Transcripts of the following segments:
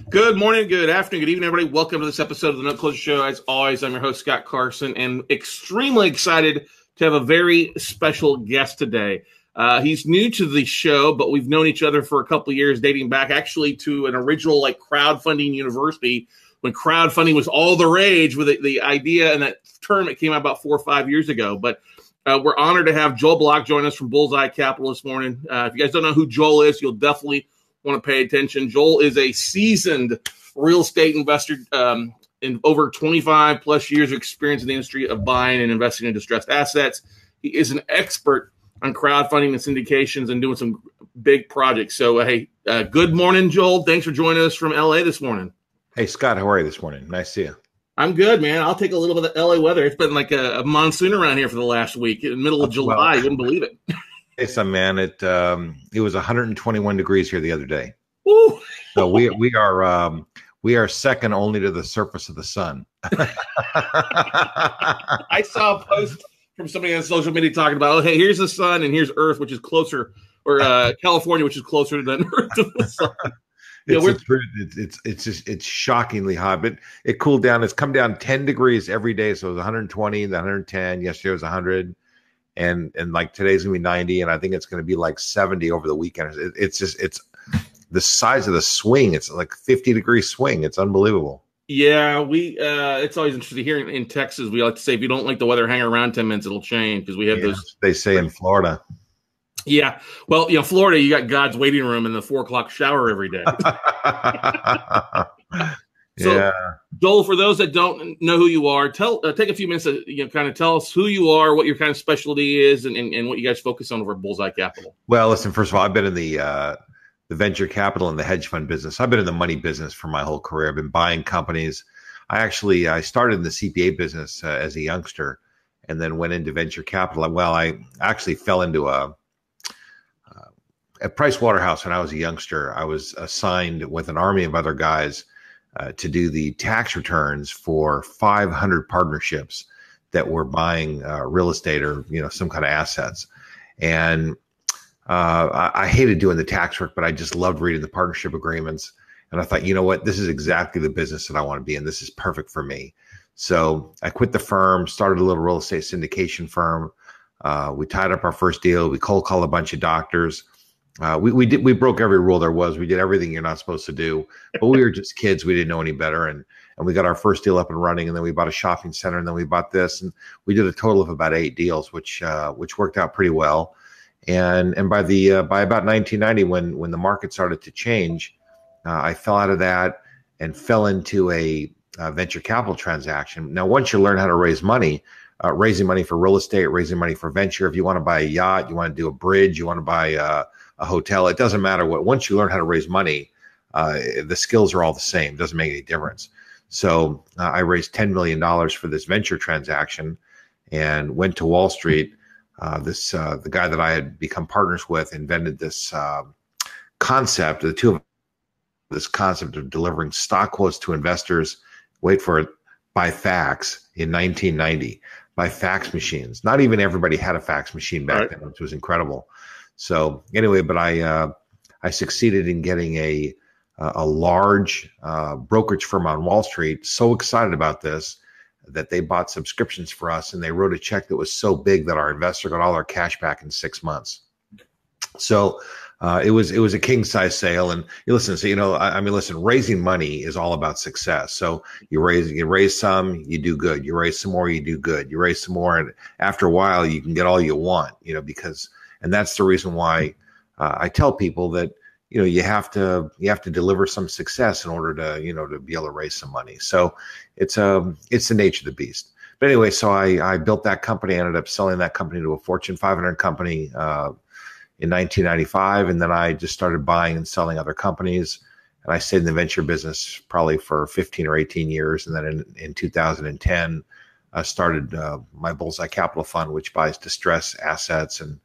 Good morning, good afternoon, good evening, everybody. Welcome to this episode of the Note Closer Show. As always, I'm your host, Scott Carson, and extremely excited to have a very special guest today. He's new to the show, but we've known each other for a couple of years, dating back actually to an original crowdfunding university when crowdfunding was all the rage with the idea, and that term it came out about 4 or 5 years ago. But we're honored to have Joel Block join us from Bullseye Capital this morning. If you guys don't know who Joel is, you'll definitely want to pay attention. Joel is a seasoned real estate investor in over 25 plus years of experience in the industry of buying and investing in distressed assets. He is an expert on crowdfunding and syndications and doing some big projects. So, hey, good morning, Joel. Thanks for joining us from LA this morning. Hey, Scott, how are you this morning? Nice to see you. I'm good, man. I'll take a little bit of the LA weather. It's been like a monsoon around here for the last week, in the middle of July. Well, you wouldn't believe it. Hey, son, man, it was 121 degrees here the other day. Woo. So we are second only to the surface of the sun. I saw a post from somebody on social media talking about, hey, here's the sun and here's Earth, which is closer, or California, which is closer than Earth to the sun. It's shockingly hot, but it cooled down. It's come down 10 degrees every day. So it was 120, then 110. Yesterday was 100. And like today's gonna be 90, and I think it's gonna be like 70 over the weekend. It's the size of the swing. It's like 50-degree swing. It's unbelievable. Yeah, it's always interesting to hear in Texas. We like to say if you don't like the weather, hang around 10 minutes, it'll change because we have those. They say in Florida. Yeah, well, Florida, you got God's waiting room in the 4 o'clock shower every day. So, yeah. Joel, for those that don't know who you are, take a few minutes to kind of tell us who you are, what your kind of specialty is, and what you guys focus on over at Bullseye Capital. Well, listen, first of all, I've been in the venture capital and the hedge fund business. I've been in the money business for my whole career. I've been buying companies. I started in the CPA business as a youngster, and then went into venture capital. Well, I actually fell into at Price Waterhouse when I was a youngster. I was assigned with an army of other guys to do the tax returns for 500 partnerships that were buying real estate or some kind of assets. And I hated doing the tax work, but I just loved reading the partnership agreements. And I thought, you know what, this is exactly the business that I want to be in. This is perfect for me. So I quit the firm, started a little real estate syndication firm. We tied up our first deal. We cold called a bunch of doctors. We broke every rule there was. We did everything you're not supposed to do, but we were just kids. We didn't know any better. And we got our first deal up and running, and then we bought a shopping center, and then we bought this, and we did a total of about 8 deals, which worked out pretty well. And by about 1990, when the market started to change, I fell out of that and fell into a venture capital transaction. Now, once you learn how to raise money, raising money for real estate, raising money for venture, if you want to buy a yacht, you want to do a bridge, you want to buy a hotel, it doesn't matter what. Once you learn how to raise money, the skills are all the same. It doesn't make any difference. So I raised $10 million for this venture transaction and went to Wall Street. The guy that I had become partners with invented this concept. The two of this concept of delivering stock quotes to investors. Wait for it, by fax in 1990, by fax machines. Not even everybody had a fax machine back then, which was incredible. So anyway, but I succeeded in getting a large brokerage firm on Wall Street so excited about this that they bought subscriptions for us, and they wrote a check that was so big that our investor got all our cash back in 6 months. So it was a king size sale. And listen, raising money is all about success. So you raise some, you do good. You raise some more, you do good. You raise some more, and after a while, you can get all you want. And that's the reason why I tell people that you have to deliver some success in order to be able to raise some money. So it's the nature of the beast. But anyway, so I built that company. I ended up selling that company to a Fortune 500 company in 1995, and then I just started buying and selling other companies. And I stayed in the venture business probably for 15 or 18 years. And then in 2010, I started my Bullseye Capital Fund, which buys distressed assets, and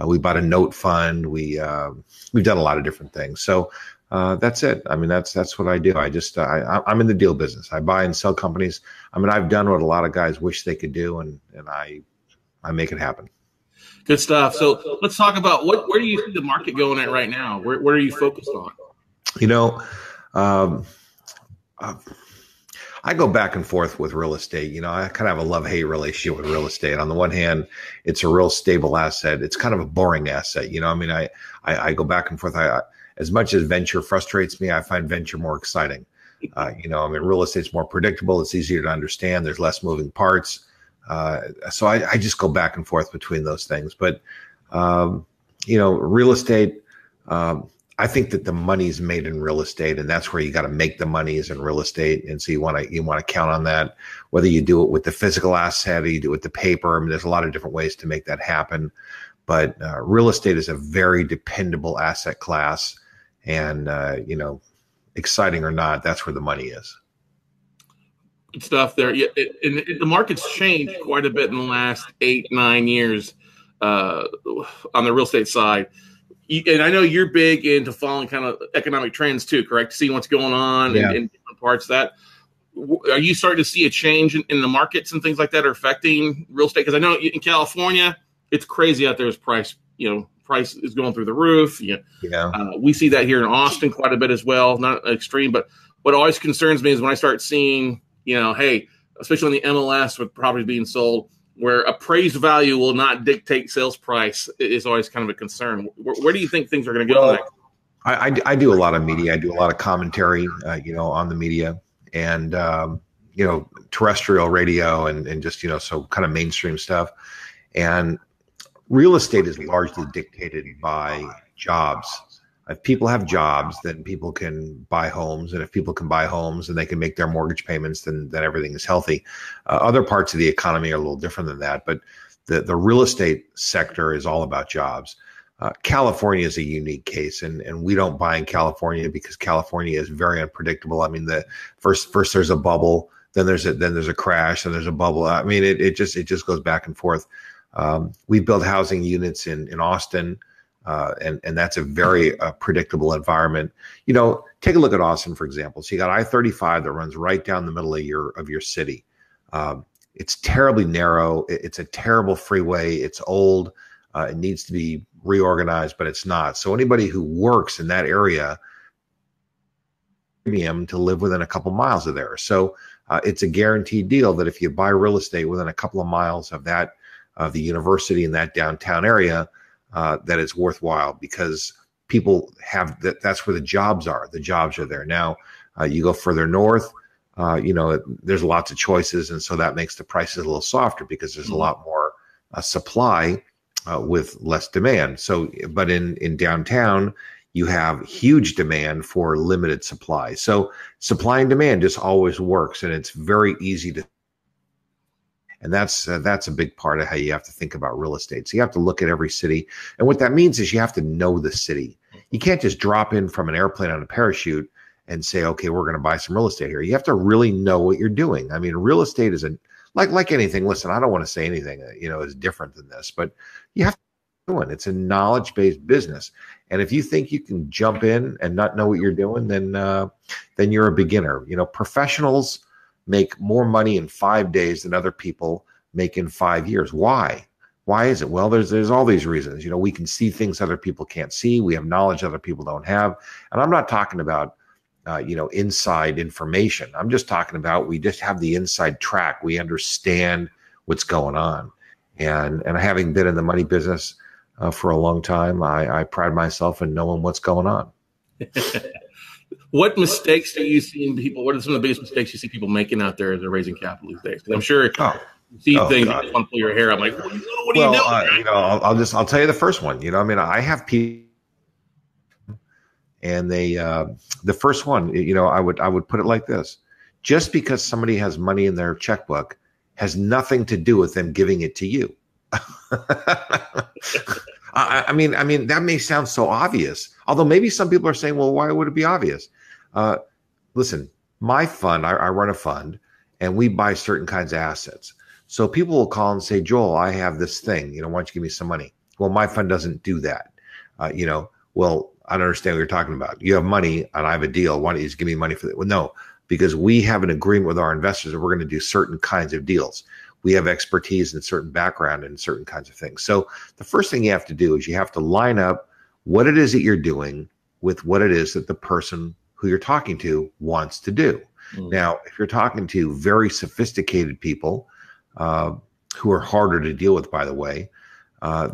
we bought a note fund. We've done a lot of different things. So that's it. I mean, that's what I do. I'm in the deal business. I buy and sell companies. I mean, I've done what a lot of guys wish they could do, and I make it happen. Good stuff. So let's talk about where do you see the market going at right now? Where are you focused on? I go back and forth with real estate. I kind of have a love-hate relationship with real estate. On the one hand, it's a real stable asset. It's kind of a boring asset. I go back and forth. As much as venture frustrates me, I find venture more exciting. Real estate's more predictable. It's easier to understand. There's less moving parts. So I just go back and forth between those things. But, real estate, I think that the money's made in real estate, and that's where you got to make the money is in real estate. And so you want to count on that, whether you do it with the physical asset or you do it with the paper. I mean, there's a lot of different ways to make that happen. But real estate is a very dependable asset class. And, exciting or not, that's where the money is. Good stuff there. Yeah, the market's changed quite a bit in the last 8-9 years on the real estate side. And I know you're big into following kind of economic trends too, correct? Seeing what's going on in different parts of that. Are you starting to see a change in the markets and things like that are affecting real estate? Because I know in California, it's crazy out there as price is going through the roof. We see that here in Austin quite a bit as well, not extreme, but what always concerns me is when I start seeing, especially in the MLS with properties being sold, where appraised value will not dictate sales price is always kind of a concern. Where do you think things are going to go next? I do a lot of media. I do a lot of commentary, on the media and, terrestrial radio and just, so kind of mainstream stuff. And real estate is largely dictated by jobs. If people have jobs, then people can buy homes. And if people can buy homes and they can make their mortgage payments, then everything is healthy. Other parts of the economy are a little different than that. But the real estate sector is all about jobs. California is a unique case. And we don't buy in California because California is very unpredictable. I mean, first there's a bubble, then there's a crash, and there's a bubble. I mean, it just goes back and forth. We build housing units in Austin. And that's a very predictable environment. Take a look at Austin, for example. So you got I-35 that runs right down the middle of your city. It's terribly narrow. It's a terrible freeway. It's old. It needs to be reorganized, but it's not. So anybody who works in that area, premium to live within a couple miles of there. So it's a guaranteed deal that if you buy real estate within a couple of miles of the university in that downtown area, that it's worthwhile because people have that's where the jobs are. The jobs are there. Now, you go further north, there's lots of choices. And so that makes the prices a little softer because there's a lot more supply with less demand. So, but in downtown, you have huge demand for limited supply. So supply and demand just always works. And it's very easy to. And that's a big part of how you have to think about real estate. So you have to look at every city. And what that means is you have to know the city. You can't just drop in from an airplane on a parachute and say, okay, we're going to buy some real estate here. You have to really know what you're doing. I mean, real estate is like anything. Listen, I don't want to say anything, is different than this, but you have to do it. It's a knowledge-based business. And if you think you can jump in and not know what you're doing, then you're a beginner. Professionals make more money in 5 days than other people make in 5 years. Why? Why is it? Well, there's all these reasons. We can see things other people can't see. We have knowledge other people don't have. And I'm not talking about, inside information. I'm just talking about we just have the inside track. We understand what's going on. And having been in the money business for a long time, I pride myself in knowing what's going on. What mistakes do you see in people? What are some of the biggest mistakes you see people making out there as they're raising capital these days? Because I'm sure you see things that just want to pull your hair. I'm like, what are you doing? I'll tell you the first one. I have people, and they the first one. I would put it like this: just because somebody has money in their checkbook has nothing to do with them giving it to you. I mean, that may sound so obvious. Although maybe some people are saying, well, why would it be obvious? Listen, my fund, I run a fund, and we buy certain kinds of assets. So people will call and say, Joel, I have this thing. Why don't you give me some money? Well, my fund doesn't do that. Well, I don't understand what you're talking about. You have money, and I have a deal. Why don't you just give me money for that? Well, no, because we have an agreement with our investors that we're going to do certain kinds of deals. We have expertise and certain background in certain kinds of things. So the first thing you have to do is you have to line up what it is that you're doing with what it is that the person who you're talking to wants to do. Now, if you're talking to very sophisticated people who are harder to deal with, by the way,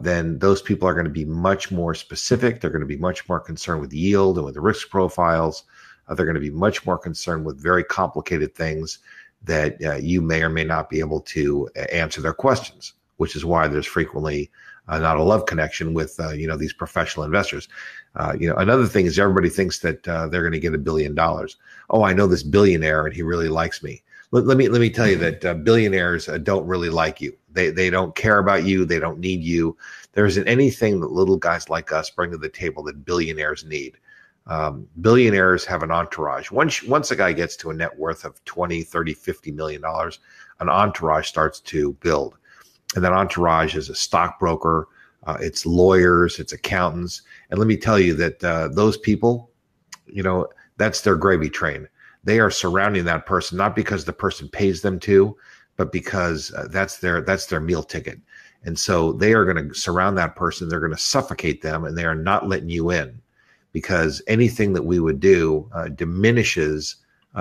then those people are going to be much more specific. They're going to be much more concerned with yield and with the risk profiles. They're going to be much more concerned with very complicated things that you may or may not be able to answer their questions, which is why there's frequently not a love connection with these professional investors. Another thing is everybody thinks that they're going to get $1 billion. Oh, I know this billionaire and he really likes me. Let me tell you that billionaires don't really like you. They don't care about you. They don't need you. There isn't anything that little guys like us bring to the table that billionaires need. Billionaires have an entourage. Once a guy gets to a net worth of 20, 30, $50 million, an entourage starts to build. And that entourage is a stockbroker, it's lawyers, it's accountants. And let me tell you that those people, that's their gravy train. They are surrounding that person, not because the person pays them to, but because that's their meal ticket. And so they are going to surround that person. They're going to suffocate them, and they are not letting you in, because anything that we would do diminishes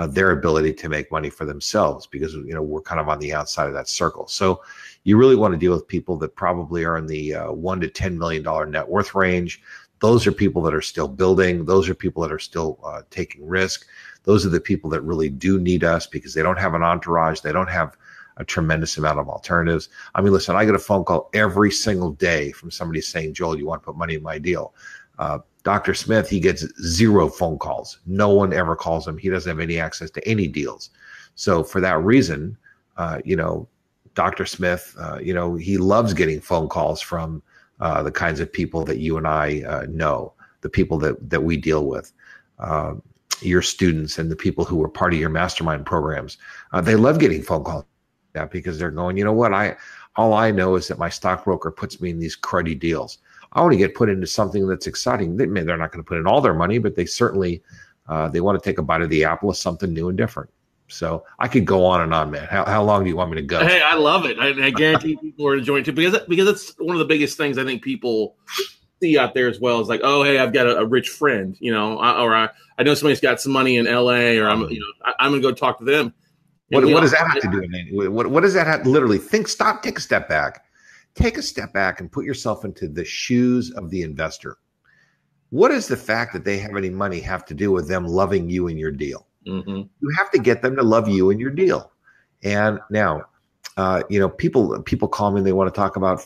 their ability to make money for themselves, because we're kind of on the outside of that circle. So you really want to deal with people that probably are in the $1 to $10 million net worth range. Those are people that are still building. Those are people that are still taking risk. Those are the people that really do need us because they don't have an entourage. They don't have a tremendous amount of alternatives. I mean, listen, I get a phone call every single day from somebody saying, Joel, you want to put money in my deal? Dr. Smith, he gets 0 phone calls. No one ever calls him. He doesn't have any access to any deals. So for that reason, Dr. Smith, he loves getting phone calls from the kinds of people that you and I know, the people that we deal with, your students and the people who were part of your mastermind programs. They love getting phone calls because they're going, you know what, all I know is that my stockbroker puts me in these cruddy deals. I want to get put into something that's exciting. They're not going to put in all their money, but they certainly they want to take a bite of the apple of something new and different. So I could go on and on, man. How long do you want me to go? Hey, I love it. I guarantee people are enjoying it too, because it's one of the biggest things I think people see out there as well. Is like, oh, hey, I've got a rich friend, or I know somebody's got some money in LA, or I'm going to go talk to them. What does that have to do with anything? What does that have to literally stop, take a step back. Take a step back and put yourself into the shoes of the investor. What does the fact that they have any money have to do with them loving you and your deal? Mm-hmm. You have to get them to love you and your deal. And now, people call me and they want to talk about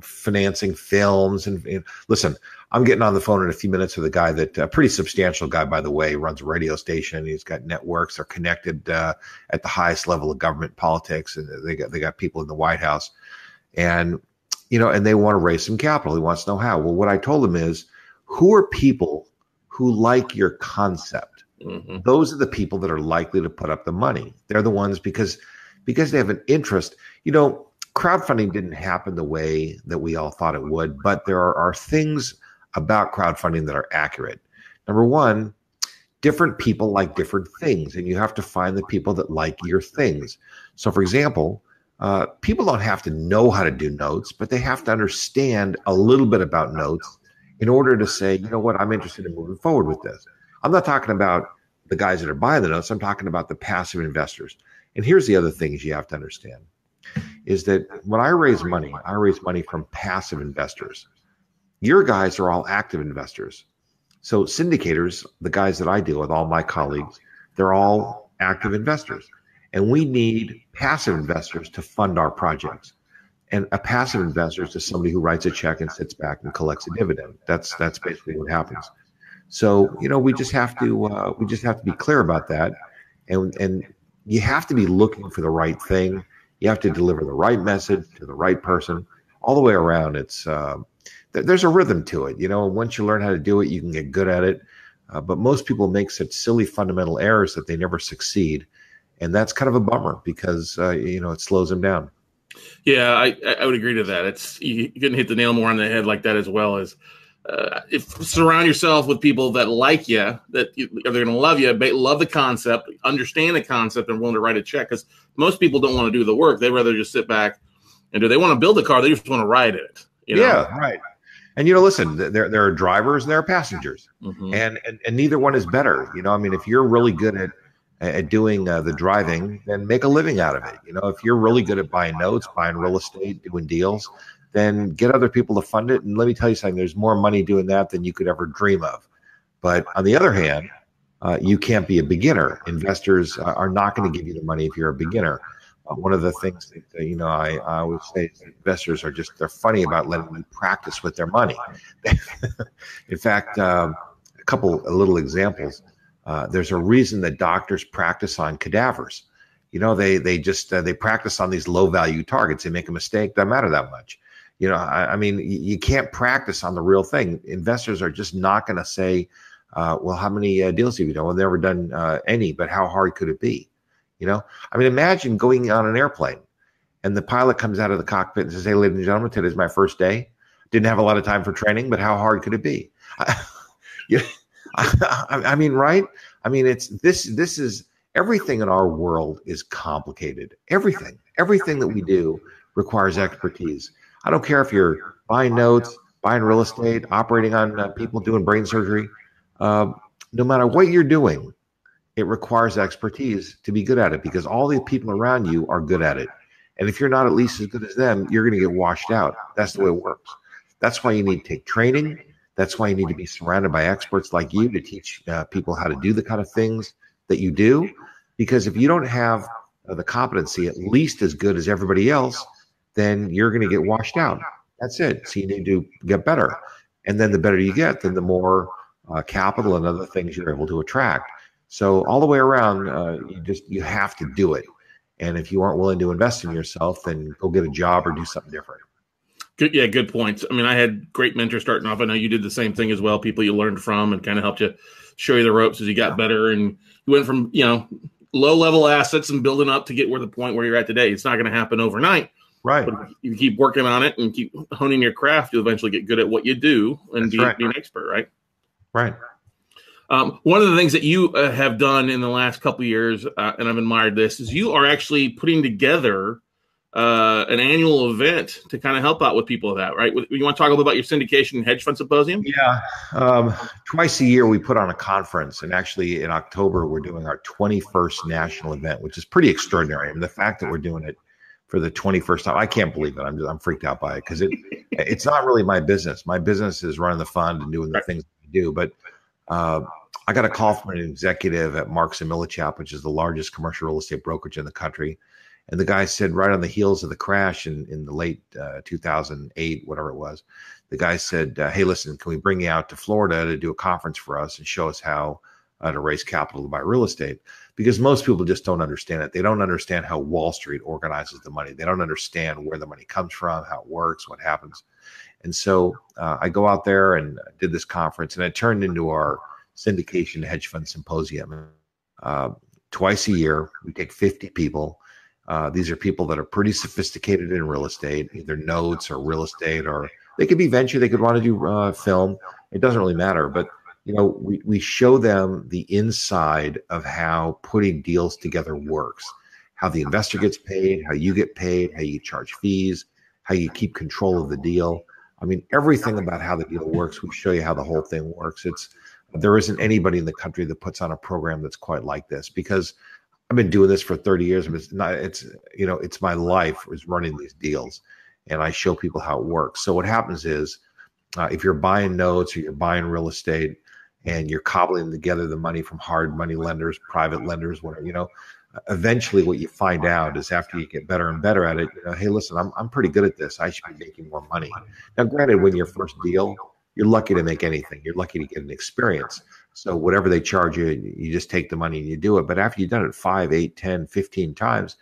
financing films. And listen, I'm getting on the phone in a few minutes with a guy a pretty substantial guy, by the way, runs a radio station. He's got networks. They're connected at the highest level of government politics. And they got people in the White House. And, and they want to raise some capital. He wants to know how. Well, what I told him is, who are people who like your concept? Mm-hmm. Those are the people that are likely to put up the money. They're the ones because they have an interest. Crowdfunding didn't happen the way that we all thought it would, but there are things about crowdfunding that are accurate. Number one, different people like different things, and you have to find the people that like your things. So, for example, people don't have to know how to do notes, but they have to understand a little bit about notes in order to say, you know what, I'm interested in moving forward with this. I'm not talking about the guys that are buying the notes. I'm talking about the passive investors. And here's the other things you have to understand is that when I raise money from passive investors. Your guys are all active investors. So syndicators, the guys that I deal with, all my colleagues, they're all active investors. And we need passive investors to fund our projects. And a passive investor is just somebody who writes a check and sits back and collects a dividend. That's basically what happens. So, we just have to be clear about that. And you have to be looking for the right thing. You have to deliver the right message to the right person. All the way around, there's a rhythm to it. Once you learn how to do it, you can get good at it. But most people make such silly fundamental errors that they never succeed. And that's kind of a bummer because, it slows them down. Yeah, I would agree to that. You couldn't hit the nail more on the head like that, as well as if surround yourself with people that like you, they're going to love you, love the concept, understand the concept, and willing to write a check. Because most people don't want to do the work; they'd rather just sit back and do. They want to build a car; they just want to ride it. Yeah, right. And listen, there are drivers and there are passengers, mm-hmm. and neither one is better. If you're really good at doing the driving, then make a living out of it. You know, if you're really good at buying notes, buying real estate, doing deals, then get other people to fund it. And let me tell you something, there's more money doing that than you could ever dream of. But on the other hand, you can't be a beginner. Investors are not going to give you the money if you're a beginner. One of the things that, I always say is that investors they're funny about letting you practice with their money. In fact, a little examples. There's a reason that doctors practice on cadavers. You know, they practice on these low value targets. They make a mistake, doesn't matter that much. You know, I mean, you can't practice on the real thing. Investors are just not going to say, well, how many deals have you done? Well, never done any, but how hard could it be? You know, I mean, imagine going on an airplane and the pilot comes out of the cockpit and says, hey, ladies and gentlemen, today's my first day. Didn't have a lot of time for training, but how hard could it be? I mean, right? I mean, this is everything in our world is complicated. Everything that we do requires expertise. I don't care if you're buying notes, buying real estate, operating on people doing brain surgery. No matter what you're doing, it requires expertise to be good at it because all the people around you are good at it. And if you're not at least as good as them, you're going to get washed out. That's the way it works. That's why you need to take training. That's why you need to be surrounded by experts like you to teach people how to do the kind of things that you do. Because if you don't have the competency at least as good as everybody else, then you're going to get washed out. That's it. So you need to get better. And then the better you get, then the more capital and other things you're able to attract. So all the way around, you have to do it. And if you aren't willing to invest in yourself, then go get a job or do something different. Good points. I mean, I had great mentors starting off. I know you did the same thing as well. People you learned from and kind of helped you show you the ropes as you got better. And you went from, low level assets and building up to get where the point where you're at today. It's not going to happen overnight. Right. But if you keep working on it and keep honing your craft, you'll eventually get good at what you do and be an expert, right? Right. One of the things that you have done in the last couple of years, and I've admired this, is you are actually putting together an annual event to kind of help out with people of that, right? You want to talk a little about your syndication and hedge fund symposium? Yeah. Twice a year we put on a conference, and actually in October we're doing our 21st national event, which is pretty extraordinary. I mean, the fact that we're doing it for the 21st time, I can't believe it. I'm freaked out by it because it's not really my business. My business is running the fund and doing the things we do, but I got a call from an executive at Marks and Millichap, which is the largest commercial real estate brokerage in the country. And the guy said, right on the heels of the crash in the late 2008, whatever it was, the guy said, hey, listen, can we bring you out to Florida to do a conference for us and show us how to raise capital to buy real estate? Because most people just don't understand it. They don't understand how Wall Street organizes the money. They don't understand where the money comes from, how it works, what happens. And so I go out there and did this conference, and it turned into our syndication hedge fund symposium. Twice a year, we take 50 people. These are people that are pretty sophisticated in real estate, either notes or real estate, or they could be venture. They could want to do film. It doesn't really matter. But, we show them the inside of how putting deals together works, how the investor gets paid, how you get paid, how you charge fees, how you keep control of the deal. I mean, everything about how the deal works, we show you how the whole thing works. There isn't anybody in the country that puts on a program that's quite like this, because I've been doing this for 30 years. It's my life is running these deals, and I show people how it works. So what happens is, if you're buying notes or you're buying real estate and you're cobbling together the money from hard money lenders, private lenders, whatever, eventually what you find out is after you get better and better at it, hey, listen, I'm pretty good at this. I should be making more money. Now, granted, when your first deal, you're lucky to make anything. You're lucky to get an experience. So whatever they charge you, you just take the money and you do it. But after you've done it 5, 8, 10, 15 times,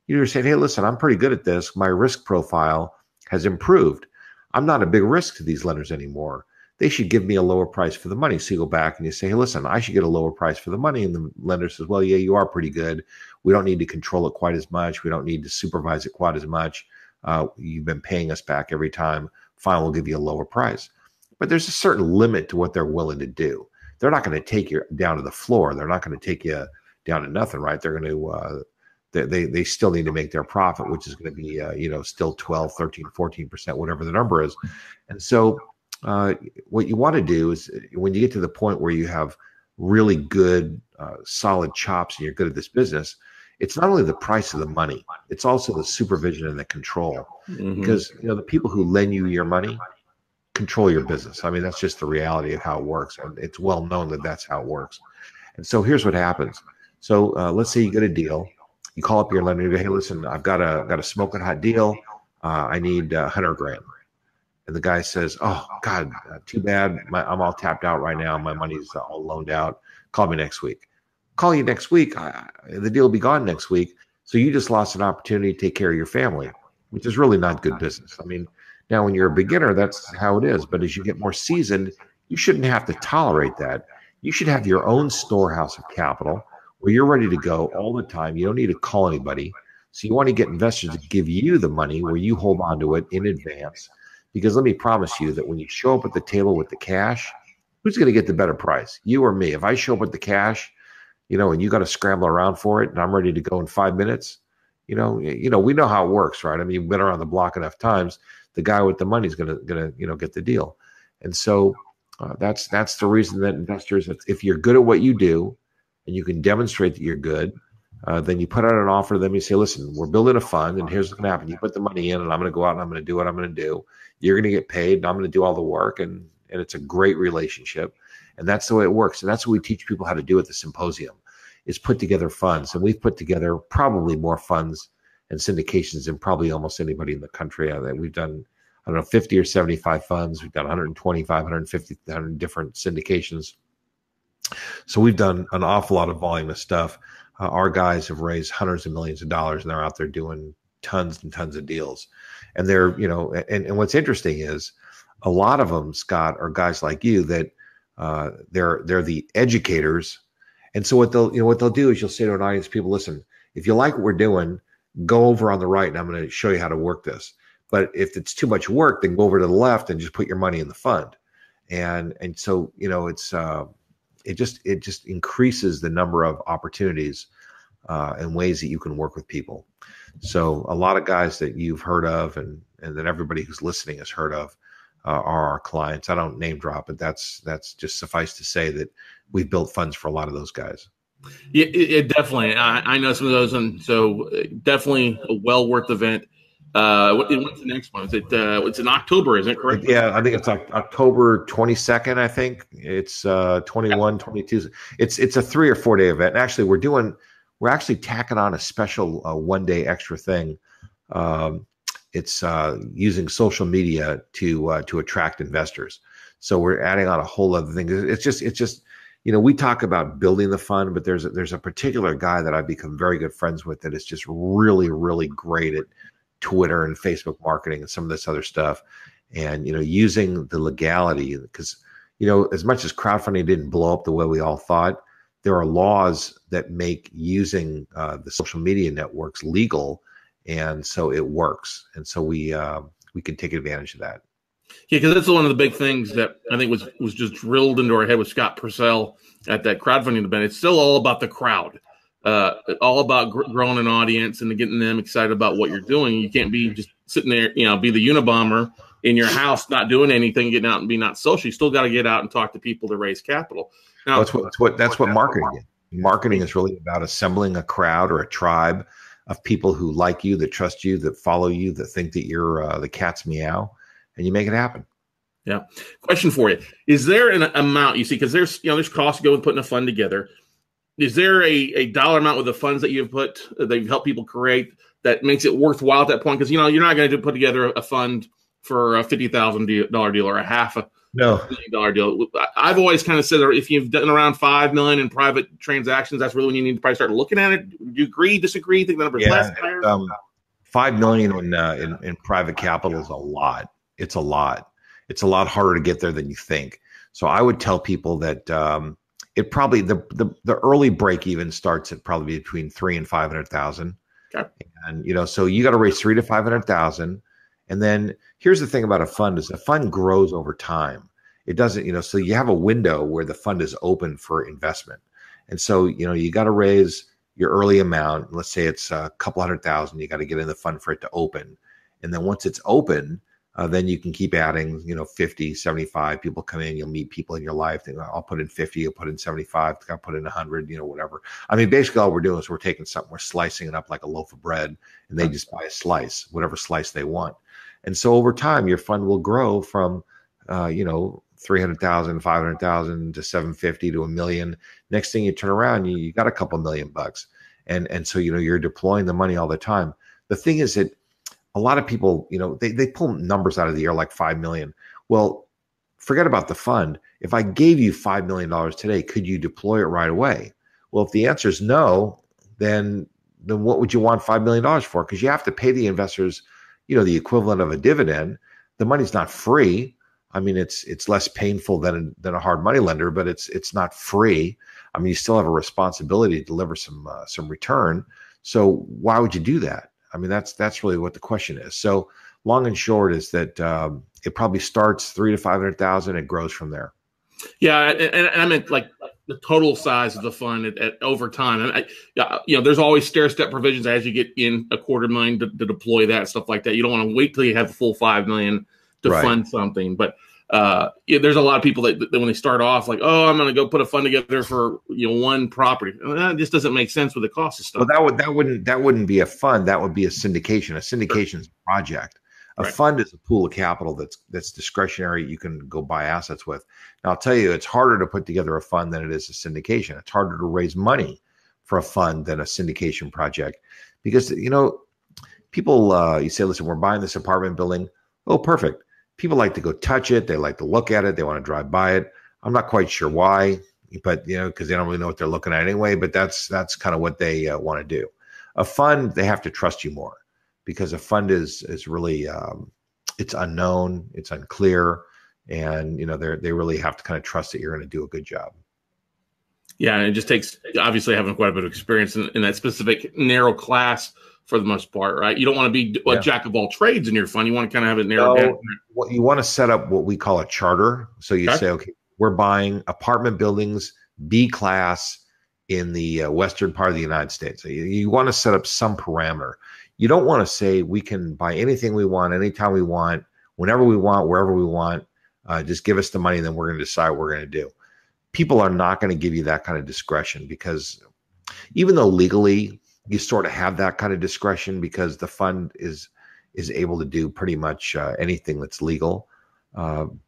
you're saying, hey, listen, I'm pretty good at this. My risk profile has improved. I'm not a big risk to these lenders anymore. They should give me a lower price for the money. So you go back and you say, hey, listen, I should get a lower price for the money. And the lender says, well, yeah, you are pretty good. We don't need to control it quite as much. We don't need to supervise it quite as much. You've been paying us back every time. Fine, we'll give you a lower price. But there's a certain limit to what they're willing to do. They're not going to take you down to the floor. They're not going to take you down to nothing, right? They're going to, they still need to make their profit, which is going to be, still 12, 13, 14%, whatever the number is. And so what you want to do is when you get to the point where you have really good solid chops and you're good at this business, it's not only the price of the money, it's also the supervision and the control. Because the people who lend you your money control your business. I mean, that's just the reality of how it works. And it's well known that that's how it works. And so here's what happens. So let's say you get a deal. You call up your lender and you go, hey, listen, I've got a smoking hot deal. I need $100,000. And the guy says, oh, God, too bad. I'm all tapped out right now. My money's all loaned out. Call me next week. Call you next week. The deal will be gone next week. So you just lost an opportunity to take care of your family, which is really not good business. I mean, now when you're a beginner, that's how it is. But as you get more seasoned, you shouldn't have to tolerate that. You should have your own storehouse of capital where you're ready to go all the time. You don't need to call anybody. So you want to get investors to give you the money where you hold on to it in advance. Because let me promise you that when you show up at the table with the cash, who's going to get the better price? You or me? If I show up with the cash, and you got to scramble around for it, and I'm ready to go in 5 minutes, we know how it works, right? I mean, you've been around the block enough times. The guy with the money is gonna get the deal, and so that's the reason that investors, if you're good at what you do, and you can demonstrate that you're good, then you put out an offer to them. You say, listen, we're building a fund, and here's what's going to happen. You put the money in, and I'm going to go out and I'm going to do what I'm going to do. You're going to get paid, and I'm going to do all the work, and it's a great relationship. And that's the way it works. And that's what we teach people how to do at the Symposium, is put together funds. And we've put together probably more funds and syndications than probably almost anybody in the country. We've done, 50 or 75 funds. We've done 125, 150 different syndications. So we've done an awful lot of volume of stuff. Our guys have raised hundreds of millions of dollars, and they're out there doing tons and tons of deals. And they're, and what's interesting is a lot of them, Scott, are guys like you that they're the educators. And so what they'll do is you'll say to an audience, people, listen, if you like what we're doing, go over on the right and I'm going to show you how to work this. But if it's too much work, then go over to the left and just put your money in the fund. And so, it just increases the number of opportunities and ways that you can work with people. So a lot of guys that you've heard of and that everybody who's listening has heard of are our clients. I don't name drop, but that's just suffice to say that we've built funds for a lot of those guys. Yeah, it definitely. I know some of those, and so definitely a well worth event. What's the next one? Is it? It's in October, isn't it correct? Yeah, I think it's October 22nd. I think it's 21, 22. It's a 3 or 4 day event. And actually, we're actually tacking on a special 1 day extra thing. It's using social media to attract investors. So we're adding on a whole other thing. It's just we talk about building the fund, but there's a particular guy that I've become very good friends with that is just really, really great at Twitter and Facebook marketing and some of this other stuff. And, using the legality, because, as much as crowdfunding didn't blow up the way we all thought, there are laws that make using the social media networks legal. And so it works. And so we can take advantage of that. Yeah, because that's one of the big things that I think was just drilled into our head with Scott Purcell at that crowdfunding event. It's still all about the crowd, all about growing an audience and getting them excited about what you're doing. You can't be just sitting there, be the Unabomber in your house, not doing anything, getting out and be not social. You still got to get out and talk to people to raise capital. Now, that's what marketing is. Marketing is really about assembling a crowd or a tribe of people who like you, that trust you, that follow you, that think that you're the cat's meow, and you make it happen. Yeah. Question for you. Is there an amount you see, because there's costs to go with putting a fund together. Is there a dollar amount with the funds that you've helped people create that makes it worthwhile at that point? Because, you're not going to put together a fund for a $50,000 deal or a half a $1 million deal. I've always kind of said that if you've done around $5 million in private transactions, that's really when you need to probably start looking at it. Do you agree, disagree? Think the number's less, higher? $5 million in private capital is a lot. It's a lot. It's a lot harder to get there than you think. So I would tell people that it probably the early break even starts at probably between 300,000 and 500,000. Okay. And so you got to raise 300,000 to 500,000. And then here's the thing about a fund is the fund grows over time. It doesn't, so you have a window where the fund is open for investment. And so, you got to raise your early amount. Let's say it's a couple 100,000. You got to get in the fund for it to open. And then once it's open, then you can keep adding, 50, 75 people come in, you'll meet people in your life. I'll put in 50, you'll put in 75, I'll put in 100, whatever. I mean, basically all we're doing is we're taking something, we're slicing it up like a loaf of bread, and they just buy a slice, whatever slice they want. And so over time, your fund will grow from, 300,000, 500,000 to 750 to $1 million. Next thing you turn around, you got a couple $1,000,000. And so, you're deploying the money all the time. The thing is that a lot of people, they pull numbers out of the air like 5 million. Well, forget about the fund. If I gave you $5 million today, could you deploy it right away? Well, if the answer is no, then what would you want $5 million for? Because you have to pay the investors, the equivalent of a dividend. The money's not free. I mean, it's less painful than a hard money lender, but it's not free. I mean, you still have a responsibility to deliver some return. So why would you do that? I mean, that's really what the question is. So long and short is that it probably starts 300,000 to 500,000. It grows from there. Yeah, and I meant like the total size of the fund at over time. And there's always stair-step provisions as you get in $250,000 to deploy that, stuff like that. You don't want to wait till you have the full 5 million to fund something. But there's a lot of people that when they start off like, oh, I'm going to go put a fund together for one property. That just doesn't make sense with the cost of stuff. Well, that wouldn't be a fund. That would be a syndication. A syndication is a project. A fund is a pool of capital that's discretionary. You can go buy assets with. Now, I'll tell you, it's harder to put together a fund than it is a syndication. It's harder to raise money for a fund than a syndication project because, people, you say, listen, we're buying this apartment building. Oh, perfect. People like to go touch it. They like to look at it. They want to drive by it. I'm not quite sure why, but, because they don't really know what they're looking at anyway, but that's kind of what they want to do. A fund, they have to trust you more. Because a fund is really it's unknown, it's unclear, and they really have to kind of trust that you're going to do a good job. Yeah, and it just takes obviously having quite a bit of experience in that specific narrow class for the most part, right? You don't want to be a jack of all trades in your fund. You want to kind of have it narrowed down. What you want to set up what we call a charter. So you say, okay, we're buying apartment buildings B class in the western part of the United States. So you want to set up some parameter. You don't want to say we can buy anything we want, anytime we want, whenever we want, wherever we want. Just give us the money, and then we're going to decide what we're going to do. People are not going to give you that kind of discretion because even though legally you sort of have that kind of discretion because the fund is able to do pretty much anything that's legal,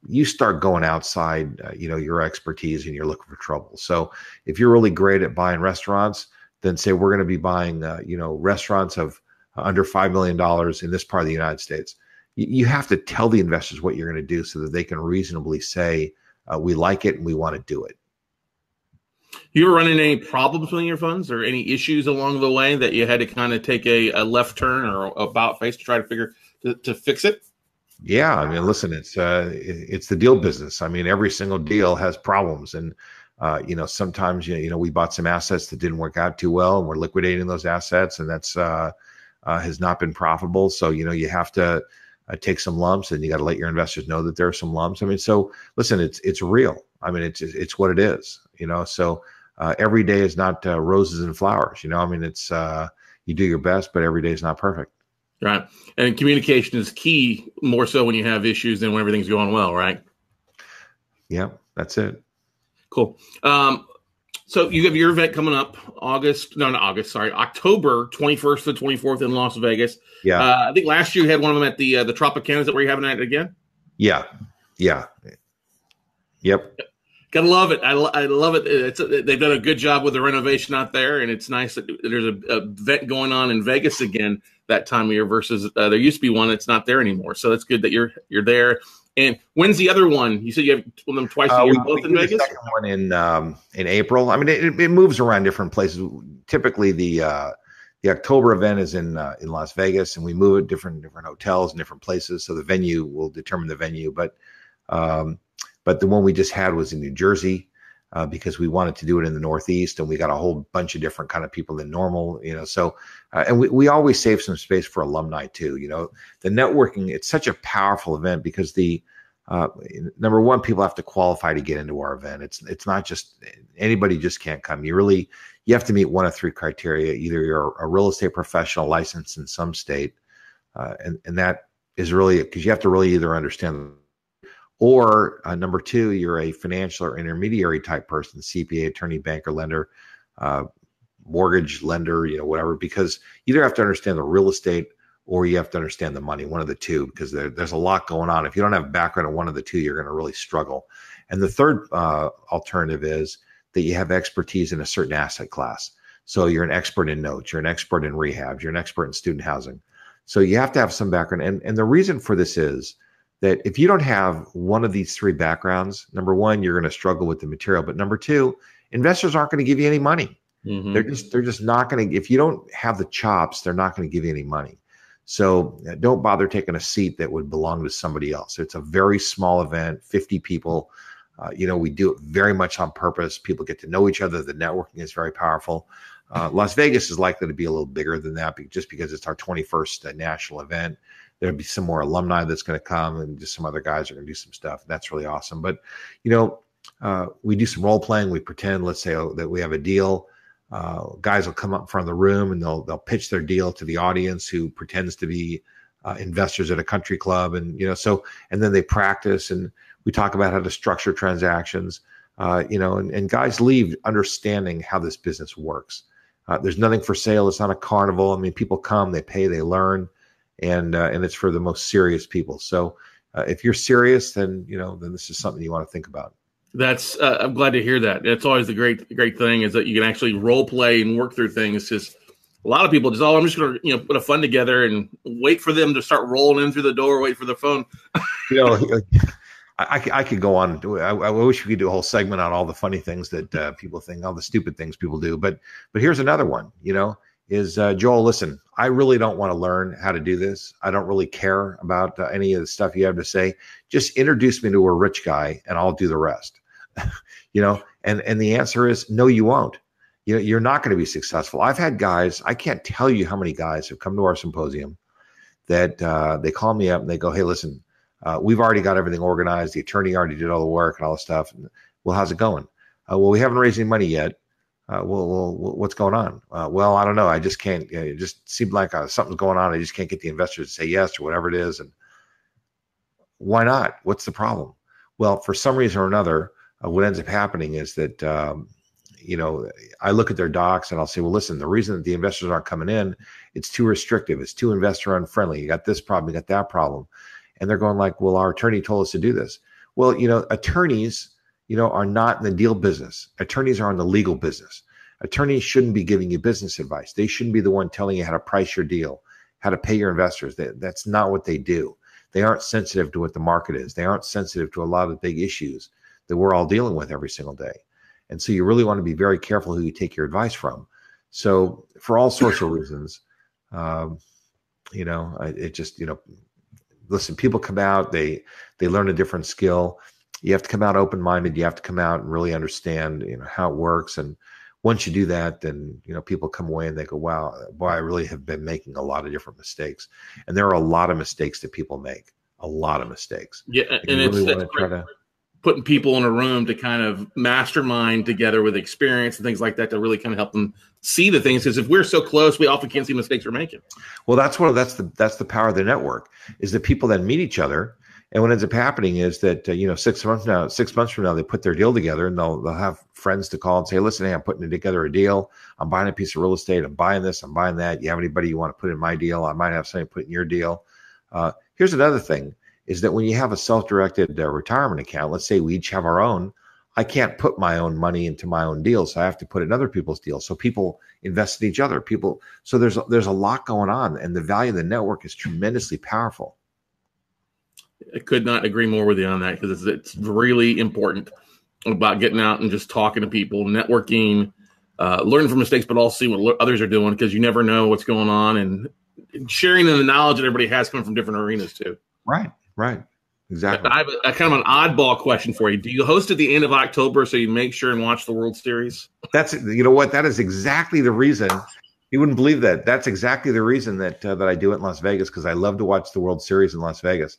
you start going outside, your expertise, and you're looking for trouble. So if you're really great at buying restaurants, then say we're going to be buying, restaurants of under $5 million in this part of the United States. You have to tell the investors what you're going to do so that they can reasonably say, we like it and we want to do it. You ever run into any problems with your funds or any issues along the way that you had to kind of take a left turn or about face to try to fix it? Yeah, I mean, listen, it's the deal business. I mean, every single deal has problems. And, sometimes, we bought some assets that didn't work out too well and we're liquidating those assets, and that's has not been profitable. So, you have to take some lumps, and you got to let your investors know that there are some lumps. I mean, so listen, it's real. I mean, it's what it is, so every day is not roses and flowers, I mean, it's you do your best, but every day is not perfect. Right. And communication is key, more so when you have issues than when everything's going well, right? Yeah, that's it. Cool. So you have your event coming up October 21st to 24th in Las Vegas. Yeah. I think last year you had one of them at the Tropicana. Is that where you're having that again? Yeah. Yep. Gotta love it. I love it. They've done a good job with the renovation out there, and it's nice that there's a event going on in Vegas again that time of year versus there used to be one that's not there anymore. So that's good that you're there. And when's the other one? You said you have one of them twice a year, both in Vegas? The second one in April. I mean, it moves around different places. Typically, the October event is in Las Vegas, and we move it different hotels and different places. So the venue will determine the venue. But the one we just had was in New Jersey because we wanted to do it in the Northeast, and we got a whole bunch of different kind of people than normal. So and we always save some space for alumni too. The networking, it's such a powerful event because the number one, people have to qualify to get into our event. It's not just anybody just can't come. You have to meet one of three criteria. Either you're a real estate professional licensed in some state, and that is really, because you have to really either understand, or number two, you're a financial or intermediary type person, CPA, attorney, banker, lender, mortgage lender, whatever, because you either have to understand the real estate or you have to understand the money, one of the two, because there's a lot going on. If you don't have background in one of the two, you're going to really struggle. And the third alternative is that you have expertise in a certain asset class. So you're an expert in notes, you're an expert in rehab, you're an expert in student housing. So you have to have some background. And the reason for this is that if you don't have one of these three backgrounds, number one, you're going to struggle with the material. But number two, investors aren't going to give you any money. Mm-hmm. They're just not going to, if you don't have the chops, they're not going to give you any money. So don't bother taking a seat that would belong to somebody else. It's a very small event, 50 people. We do it very much on purpose. People get to know each other. The networking is very powerful. Las Vegas is likely to be a little bigger than that, just because it's our 21st national event. There'll be some more alumni that's going to come, and just some other guys are going to do some stuff. That's really awesome. But, we do some role playing. We pretend, let's say that we have a deal. Guys will come up in front of the room and they'll pitch their deal to the audience who pretends to be investors at a country club. And, and then they practice, and we talk about how to structure transactions, and guys leave understanding how this business works. There's nothing for sale. It's not a carnival. I mean, people come, they pay, they learn, and it's for the most serious people. So if you're serious, then this is something you want to think about. That's I'm glad to hear that. It's always the great thing is that you can actually role play and work through things. Just a lot of people just, I'm just going to put a fund together and wait for them to start rolling in through the door, wait for the phone. I could go on. I wish we could do a whole segment on all the funny things that people think, all the stupid things people do. But here's another one. Is Joel, listen, I really don't want to learn how to do this. I don't really care about any of the stuff you have to say. Just introduce me to a rich guy and I'll do the rest. And the answer is no, you won't. You're not going to be successful. I've had guys, I can't tell you how many guys have come to our symposium that they call me up and they go, hey, listen, we've already got everything organized. The attorney already did all the work and all the stuff. Well, how's it going? Well, we haven't raised any money yet. Well, what's going on? Well, I don't know. I just can't, it just seemed like something's going on. I just can't get the investors to say yes or whatever it is. And why not? What's the problem? Well, for some reason or another, what ends up happening is that, I look at their docs and I'll say, well, listen, the reason that the investors aren't coming in, it's too restrictive. It's too investor unfriendly. You got this problem, you got that problem. And they're going like, well, our attorney told us to do this. Well, attorneys, are not in the deal business. Attorneys are in the legal business. Attorneys shouldn't be giving you business advice. They shouldn't be the one telling you how to price your deal, how to pay your investors. That's not what they do. They aren't sensitive to what the market is. They aren't sensitive to a lot of the big issues that we're all dealing with every single day. And so you really want to be very careful who you take your advice from. So for all sorts of reasons, listen, people come out, they learn a different skill. You have to come out open-minded. You have to come out and really understand, how it works. And once you do that, then, people come away and they go, wow, boy, I really have been making a lot of different mistakes. And there are a lot of mistakes that people make, a lot of mistakes. Yeah. And it's really putting people in a room to kind of mastermind together with experience and things like that to really kind of help them see the things. Because if we're so close, we often can't see mistakes we're making. Well, that's the power of the network, is that people then meet each other. And what ends up happening is that, 6 months from now, they put their deal together and they'll have friends to call and say, listen, hey, I'm putting together a deal. I'm buying a piece of real estate. I'm buying this. I'm buying that. You have anybody you want to put in my deal? I might have somebody put in your deal. Here's another thing, is that when you have a self-directed retirement account, let's say we each have our own, I can't put my own money into my own deal. So I have to put in other people's deals. So people invest in each other. So there's a lot going on, and the value of the network is tremendously powerful. I could not agree more with you on that, because it's really important about getting out and just talking to people, networking, learning from mistakes, but also seeing what others are doing, because you never know what's going on, and sharing the knowledge that everybody has coming from different arenas too. Right. Exactly. I have a kind of an oddball question for you. Do you host at the end of October so you make sure and watch the World Series? That is exactly the reason. You wouldn't believe that. That's exactly the reason that I do it in Las Vegas, because I love to watch the World Series in Las Vegas.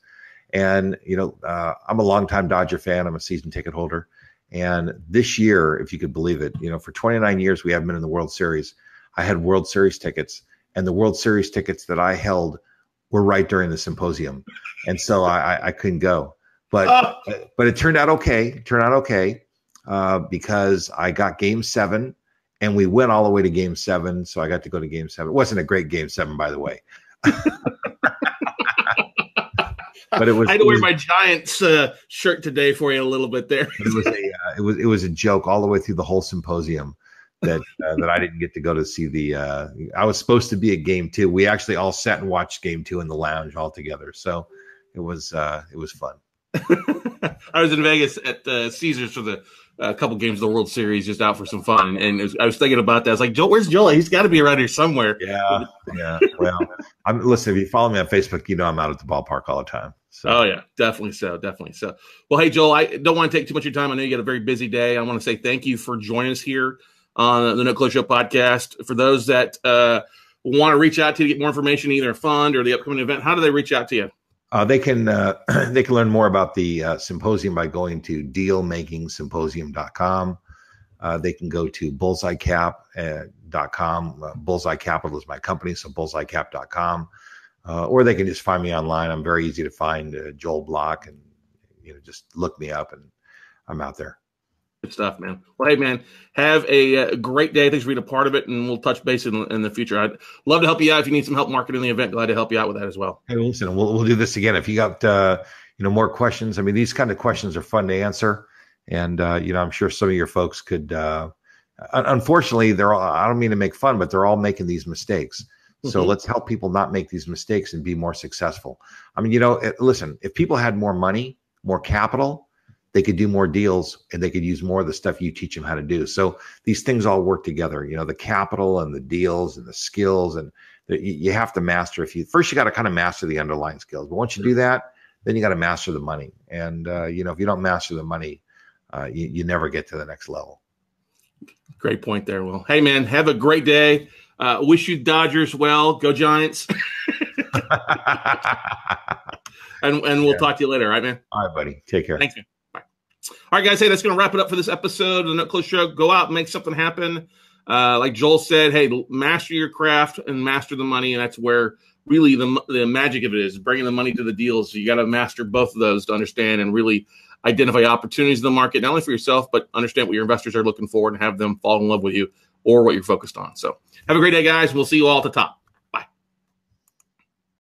And, I'm a longtime Dodger fan. I'm a season ticket holder. And this year, if you could believe it, for 29 years, we haven't been in the World Series. I had World Series tickets, and the World Series tickets that I held were right during the symposium, and so I couldn't go. But it turned out okay. Because I got Game 7, and we went all the way to Game 7. So I got to go to Game 7. It wasn't a great Game 7, by the way. But I had to wear my Giants shirt today for you a little bit there. It was a joke all the way through the whole symposium that I didn't get to go to see the. I was supposed to be at Game 2. We actually all sat and watched Game 2 in the lounge all together. So it was fun. I was in Vegas at Caesars for the couple games of the World Series, just out for some fun, and I was thinking about that. I was like, Joel, where's Joel? He's got to be around here somewhere. Yeah. Well, listen. If you follow me on Facebook, you know I'm out at the ballpark all the time. So. Oh yeah, definitely so. Well, hey Joel, I don't want to take too much of your time. I know you got a very busy day. I want to say thank you for joining us here on the No Close Show podcast. For those that want to reach out to you to get more information, either a fund or the upcoming event, how do they reach out to you? They can learn more about the symposium by going to dealmakingsymposium.com. They can go to bullseyecap.com. Bullseye Capital is my company, so bullseyecap.com. Or they can just find me online. I'm very easy to find, Joel Block, and just look me up, and I'm out there. Good stuff, man. Well, hey, man, have a great day. Thanks for being a part of it, and we'll touch base in the future. I'd love to help you out if you need some help marketing the event. Glad to help you out with that as well. Hey, listen, we'll do this again. If you got more questions, I mean, these kind of questions are fun to answer, and I'm sure some of your folks could. Unfortunately, they're all. I don't mean to make fun, but they're all making these mistakes. So let's help people not make these mistakes and be more successful. I mean, listen, if people had more money, more capital, they could do more deals, and they could use more of the stuff you teach them how to do. So these things all work together, the capital and the deals and the skills, and you have to master. First, you got to kind of master the underlying skills. But once you do that, then you got to master the money. And, if you don't master the money, you never get to the next level. Great point there, Will. Hey, man, have a great day. Wish you Dodgers well. Go Giants. and we'll talk to you later. All right, man? All right, buddy. Take care. Thanks, man. Bye. All right, guys. Hey, that's going to wrap it up for this episode of the No Close Show. Go out and make something happen. Like Joel said, hey, master your craft and master the money. And that's where really the magic of it is, bringing the money to the deals. So you got to master both of those to understand and really identify opportunities in the market, not only for yourself, but understand what your investors are looking for and have them fall in love with you or what you're focused on. So have a great day, guys. We'll see you all at the top.